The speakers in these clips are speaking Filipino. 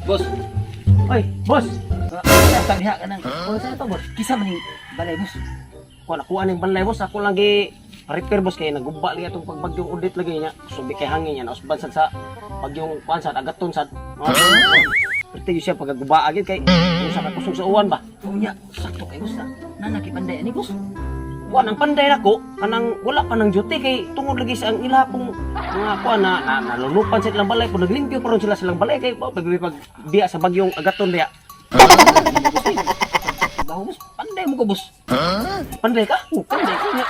Boss. Oy, boss. Tagdiha ka nang. Boss, ano to, boss? Kisa man ni balay, boss. Kuha na ng banlay, boss. Ako lagi repair, boss, kaya nagumba lagi itong pagbagyong audit lagi niya. Subi kay hangin niya. Nausban sad sa bagyong pansad, agaton sad. Pwede yun siya pagkaguba agad kay yung sa kakusog sa uwan ba? Unya, sakto kay boss na. Nanakipanday ani, boss. Kuha ng panday na ko, kanang wala pa ng duty kay tungod lagi sa ang ila pong mga kuha na nalunupan sa ilang balay. Kung naglimpyo pa rin sila silang balay kay pag diya sa bagyong agaton diya. Bawo, boss. Panday mo ko, boss. Panday ka? Panday ko niya.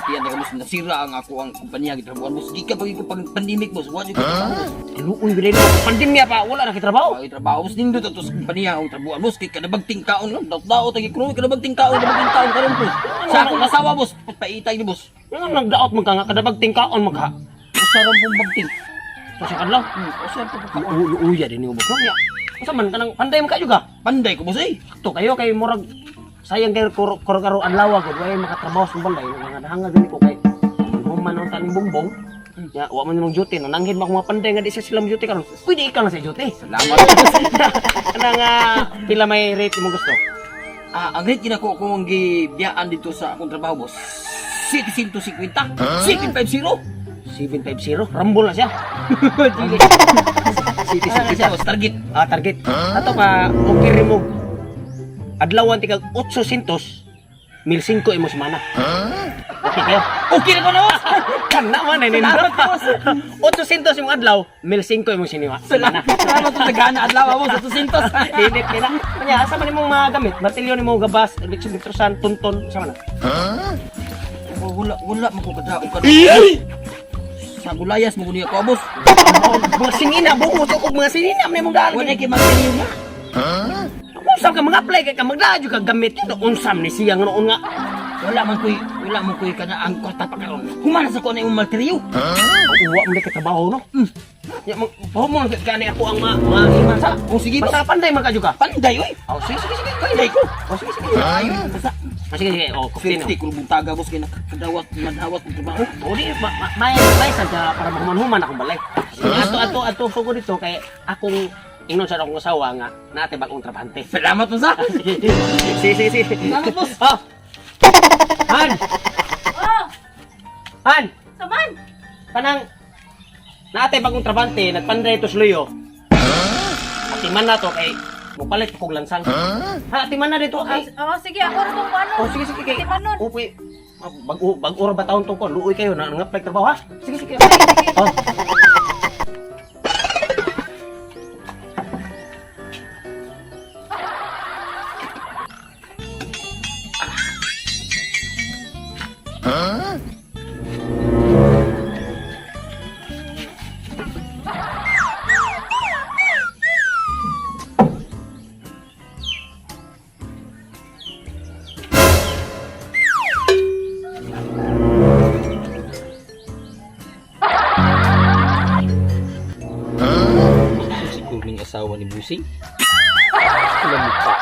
Tiyan na, boss, nasira ang ako ang kumpanya gitrabuhan, boss. Di ka pag pandemic, boss. Wala ko trabaho. Luoy bilay mo. Pandemya pa, wala na kitrabaho. Ay, trabaho, boss. Nindot ato sa kumpanya ang trabuhan, boss. Kay kadabagting kaon lang. Daw tagi kruy, kadabagting kaon karon, boss. Sa akong asawa, boss. Paitay ni, boss. Yung nagdaot mo ka nga, kadabagting kaon mo ka. Usaran pong bagting. So sa kadlaw, Usaran pong kaon. luuya din yung boss. Ya. Asa man kanang panday mo ka juga. Panday ko, boss, eh. To kayo kay murag sayang kay karo adlaw gud way makatrabaho sa balay nga hangad din ko kay human ang taning bongbong. Ya, wa man yung duty no nanghid mo mga panday nga di sa silang duty karon. Pwede ikaw na sa duty. Salamat. Kanang pila may rate mo gusto? Ang rate ginako ko ang gibiyaan dito sa akong trabaho, boss. 750. 750. 750 rambol na siya. City siya, boss. Target. Target. Ato ka okay rin mo adlawan tigag 800 1,500 imo semana. Okay kayo? Okay na ko na, boss. Kana man ay nindo. 800 imong adlaw, 1,500 imong sinima. Salamat to tagana adlaw, boss. 200. Dinit kina. Kanya asa man imong magamit? Martilyo nimo gabas, elektrosan, tunton sa mana? Wala mo ko kadao ka. Sa gulayas mo niya ko, boss. Mga singina buhos ko mga singina may mong dali. Wala kay magtinyo na. Unsam ka mag-apply kay ka magladyo ka gamit ito unsam ni siyang noon nga. Wala man koy kana ang kwarta pa karon. Humana sa ko na imong materiyo. Uwa mo kay trabaho no. Ya mo gani ako ang mga iman sa. Sige, boss. Basta panday man ka juga. Panday, oy. Sige. Panday ko. Sige. Ayun, basta. Sige. Kupin. 50 kung buntaga, boss, kay nakadawat ng trabaho. Di may sa para mahuman akong balay. Ato sugo dito kay akong ingnon sa akong asawa nga naate bagong trabahante. Salamat po sa. Sige. Salamat, boss. Han! Oh, Han! saman. Kanang naate bagong trabahante nagpanday to sluyo. Atiman na to kay mupalit kog lansang. Atiman na dito kay. Sige, ako rin itong ano. Sige kay. Atiman nun. Uy. Bag-ura ba taon to ko? Luoy kayo na nga trabaho ha. Sige. Oh. Siguro ng asawa ni Busing. Alam mo pa.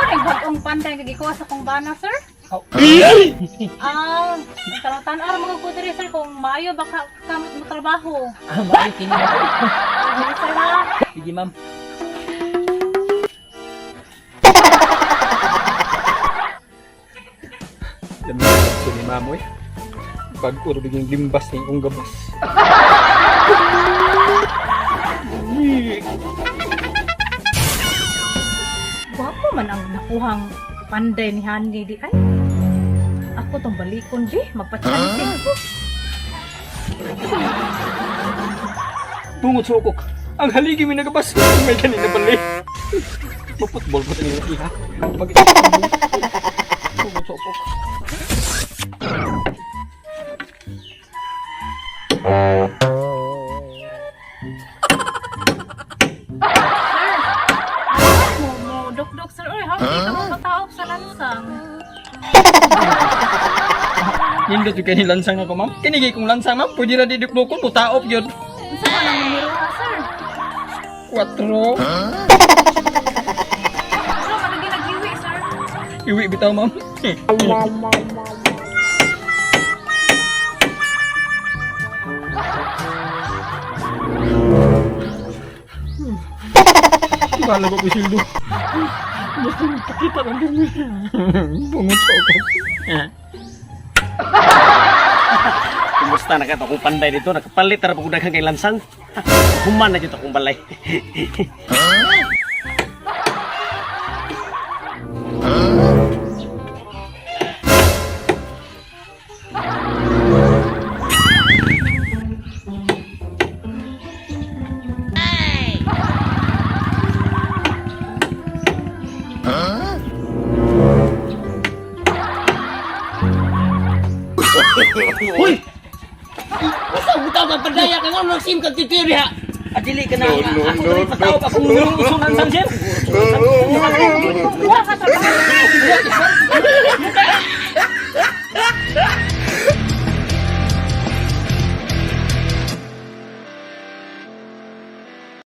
Ano yung bagong panday nga gikuha sa kong bana, sir? Talatan araw mga kudiri, sir, kung maayo baka kamot mo trabaho. Bakit kini ba? Sige, sir, ha? Sige, ma'am. Dami ko ni Mamoy. Pag-uro biging limbas ni kong gabas. Gwapo man ang nakuhang panday ni Hani di ay. Ako tong balikon di, magpachansing ko. Bungot sukok. Ang haligi may nagabas. May kanina pala eh. Maputbol ko kanina iha. Bungot sukok. Sir, Uy, hindi ka magpataop sa lansang. Nindot yung kani lansang ako, ma'am. Kinigay kong lansang, ma'am. Pwede na didukdukon, mutaop yun. Unsa man ang numero ha, sir? 4. Pero malagi nag-iwi, sir. Iwi bitaw, ma'am. Bala ko pisildo. Basta magpakita lang dumi. Bungot ako. Kumusta na ka to kung panday dito? Nakapalit na po kung daghang kay lansang. Human na dito akong balay. Hoy! Basta butaw ka pandaya ka nga nang sim kag titiri ha. Adili ka na. Ako rin patawag akong usunan sa sir. Wala ka sa